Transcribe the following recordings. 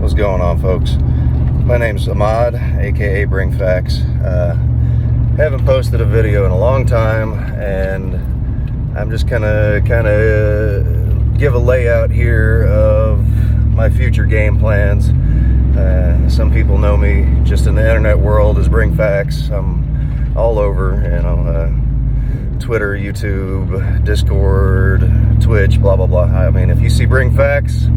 What's going on, folks? My name's Ahmad, aka Bring Facts. Haven't posted a video in a long time, and I'm just gonna kind of give a layout here of my future game plans. Some people know me just in the internet world as Bring Facts. I'm all over, Twitter, YouTube, Discord, Twitch, blah blah blah. I mean, if you see Bring Facts,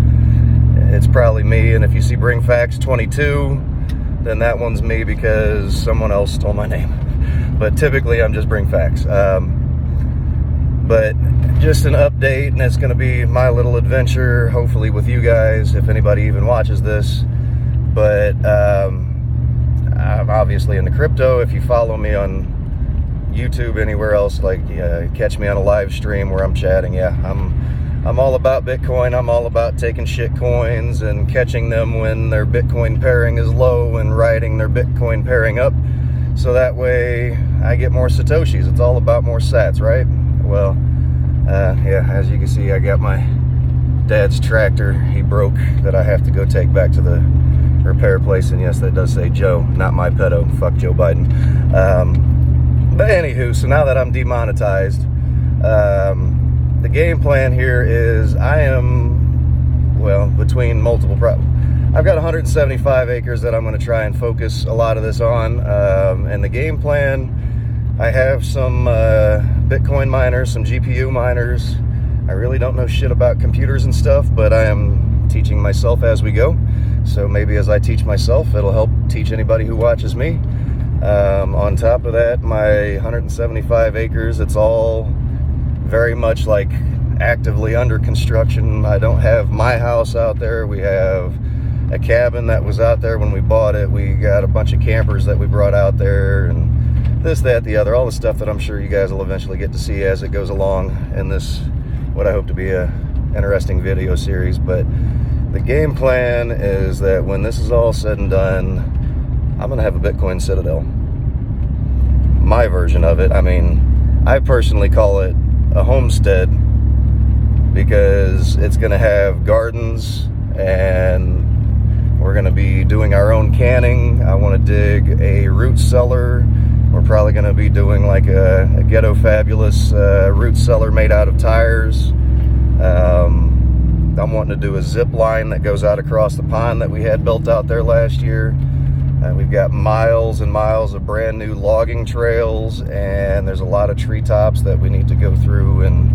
it's probably me, and if you see Bring Facts 22, then that one's me because someone else stole my name. But typically I'm just Bring Facts. But just an update, and it's going to be my little adventure, hopefully with you guys, if anybody even watches this. But I'm obviously into crypto. If you follow me on YouTube, anywhere else, like catch me on a live stream where I'm chatting, I'm all about Bitcoin. I'm all about taking shit coins and catching them when their Bitcoin pairing is low and riding their Bitcoin pairing up, so that way I get more Satoshis. It's all about more sats, right? Well, as you can see, I got my dad's tractor. He broke, that I have to go take back to the repair place, and yes, that does say Joe, not my pedo. Fuck Joe Biden. But anywho, so now that I'm demonetized, the game plan here is I am, between multiple I've got 175 acres that I'm going to try and focus a lot of this on, and the game plan, I have some Bitcoin miners, some GPU miners. I really don't know shit about computers and stuff, but I am teaching myself as we go. So maybe as I teach myself, it'll help teach anybody who watches me. On top of that, my 175 acres, it's all very much like actively under construction. I don't have my house out there. We have a cabin that was out there when we bought it. We got a bunch of campers that we brought out there, and this, that, the other, all the stuff that I'm sure you guys will eventually get to see as it goes along in this, what I hope to be a interesting video series. But the game plan is that when this is all said and done, I'm gonna have a Bitcoin Citadel. My version of it. I mean, I personally call it a homestead because it's going to have gardens, and we're going to be doing our own canning. I want to dig a root cellar. We're probably going to be doing like a ghetto fabulous root cellar made out of tires. I'm wanting to do a zip line that goes out across the pond that we had built out there last year. We've got miles and miles of brand new logging trails, and there's a lot of treetops that we need to go through and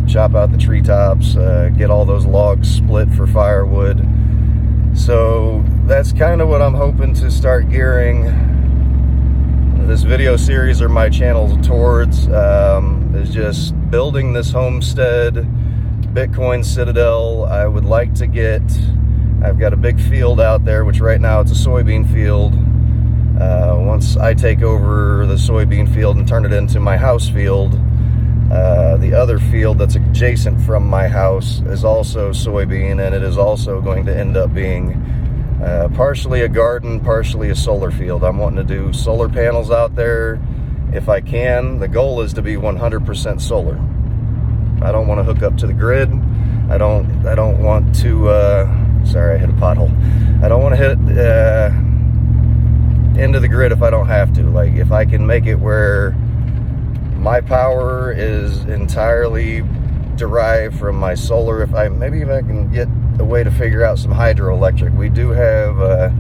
chop out the treetops, get all those logs split for firewood. So that's kind of what I'm hoping to start gearing this video series or my channel towards, is just building this homestead, Bitcoin Citadel. I would like to get, I've got a big field out there, which right now it's a soybean field. Once I take over the soybean field and turn it into my house field, the other field that's adjacent from my house is also soybean, and it is also going to end up being partially a garden, partially a solar field. I'm wanting to do solar panels out there if I can. The goal is to be 100% solar. I don't want to hook up to the grid. I don't want to, sorry, I hit a pothole. I don't want to hit into the grid if I don't have to. Like, if I can make it where my power is entirely derived from my solar, maybe if I can get a way to figure out some hydroelectric. We do have a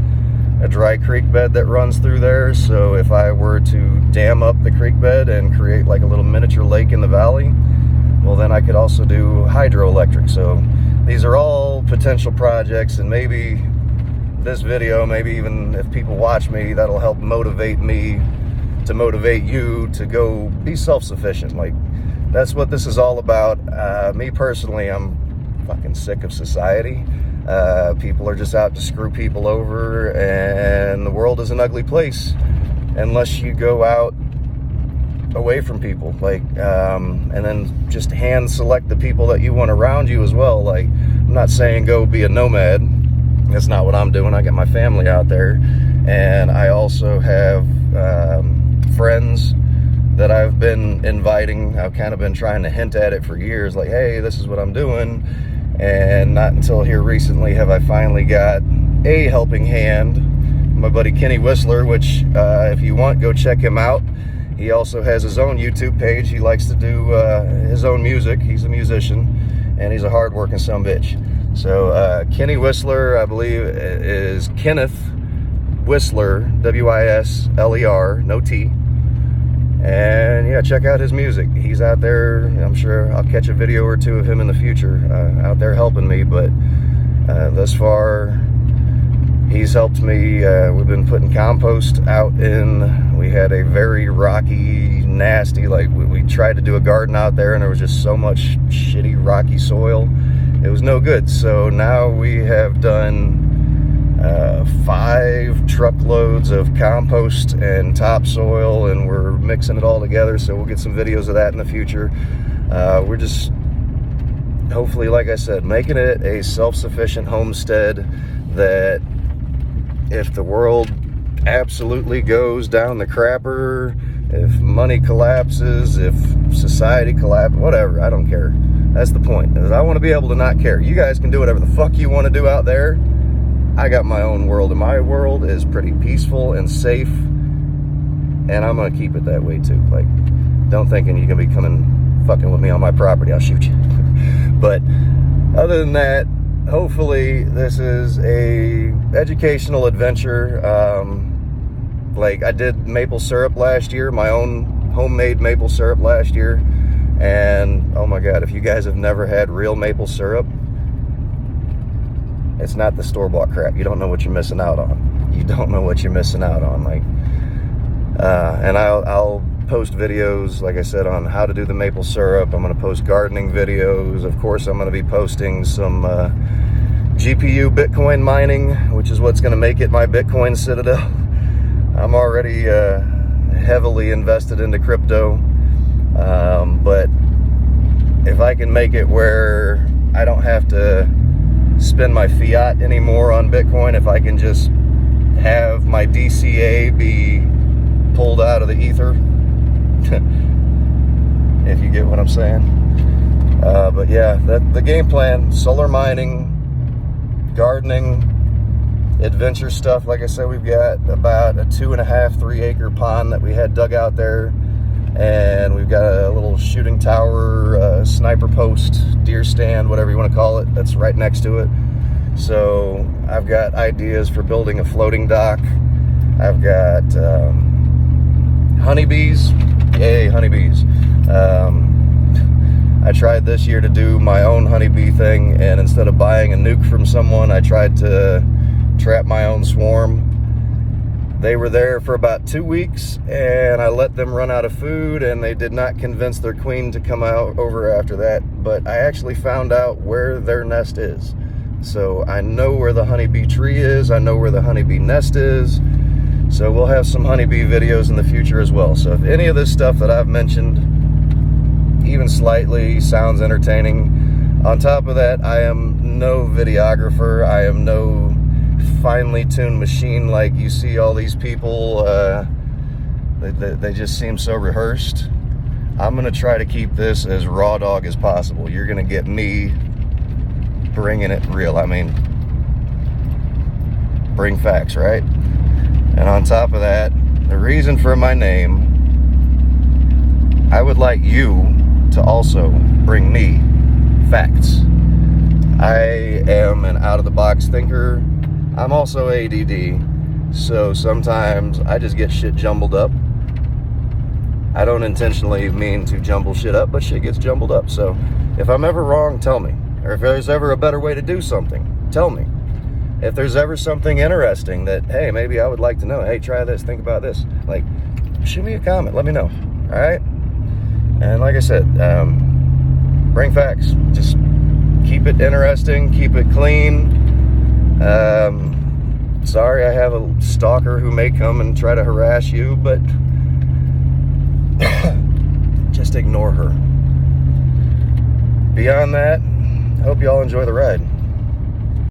dry creek bed that runs through there, so if I were to dam up the creek bed and create like a little miniature lake in the valley, well, then I could also do hydroelectric. So these are all potential projects, and maybe this video, maybe even if people watch me, that'll help motivate me to motivate you to go be self-sufficient. Like, that's what this is all about. Me personally, I'm fucking sick of society. People are just out to screw people over, and the world is an ugly place unless you go out away from people, like, and then just hand select the people that you want around you as well. Like, I'm not saying go be a nomad. That's not what I'm doing. I got my family out there, and I also have friends that I've been inviting. I've kind of been trying to hint at it for years, like, hey, this is what I'm doing, And not until here recently have I finally got a helping hand. My buddy Kenny Whistler, which if you want, go check him out. He also has his own YouTube page. He likes to do his own music. He's a musician, and he's a hard-working sumbitch. So Kenny Whistler, I believe, is Kenneth Whistler, W-I-S-L-E-R, no T. And yeah, check out his music. He's out there. I'm sure I'll catch a video or two of him in the future out there helping me. But thus far, he's helped me. We've been putting compost out in. We had a very rocky, nasty, like we tried to do a garden out there, and there was just so much shitty, rocky soil. It was no good. So now we have done 5 truckloads of compost and topsoil, and we're mixing it all together. So we'll get some videos of that in the future. We're just hopefully, like I said, making it a self-sufficient homestead that if the world absolutely goes down the crapper, if money collapses, if society collapses, whatever, I don't care. That's the point. Is I want to be able to not care. You guys can do whatever the fuck you want to do out there. I got my own world, and my world is pretty peaceful and safe, and I'm gonna keep it that way too. Like, don't thinking you're gonna be coming fucking with me on my property, I'll shoot you. But other than that, hopefully this is a educational adventure. Like I did maple syrup last year, my own homemade maple syrup last year, and oh my god, if you guys have never had real maple syrup, it's not the store-bought crap. You don't know what you're missing out on. You don't know what you're missing out on. Like, and I'll post videos, like I said, on how to do the maple syrup. I'm going to post gardening videos. Of course, I'm going to be posting some GPU Bitcoin mining, which is what's going to make it my Bitcoin Citadel. I'm already heavily invested into crypto, but if I can make it where I don't have to spend my fiat anymore on Bitcoin, if I can just have my DCA be pulled out of the ether, if you get what I'm saying. But yeah, the game plan: solar mining, gardening, adventure stuff. Like I said, we've got about a 2.5-3 acre pond that we had dug out there, and we've got a little shooting tower, sniper post, deer stand, whatever you want to call it, that's right next to it. So I've got ideas for building a floating dock. I've got honeybees. Yay, honeybees. I tried this year to do my own honeybee thing, and instead of buying a nuke from someone, I tried to trap my own swarm. They were there for about 2 weeks, and I let them run out of food, and they did not convince their queen to come out over after that. But I actually found out where their nest is. So I know where the honeybee tree is. I know where the honeybee nest is. So we'll have some honeybee videos in the future as well. So if any of this stuff that I've mentioned, even slightly, sounds entertaining, on top of that, I am no videographer. I am no finely tuned machine like you see all these people. They just seem so rehearsed. I'm gonna try to keep this as raw dog as possible. You're gonna get me bringing it real. I mean, bring facts, right? And on top of that, the reason for my name, I would like you to also bring me facts. I am an out-of-the-box thinker. I'm also ADD, so sometimes I just get shit jumbled up. I don't intentionally mean to jumble shit up, but shit gets jumbled up. So if I'm ever wrong, tell me. Or if there's ever a better way to do something, tell me. If there's ever something interesting that, hey, maybe I would like to know, hey, try this, think about this, like, shoot me a comment, let me know, all right? And like I said, bring facts. Just keep it interesting, keep it clean. Sorry I have a stalker who may come and try to harass you, but just ignore her. Beyond that, I hope you all enjoy the ride.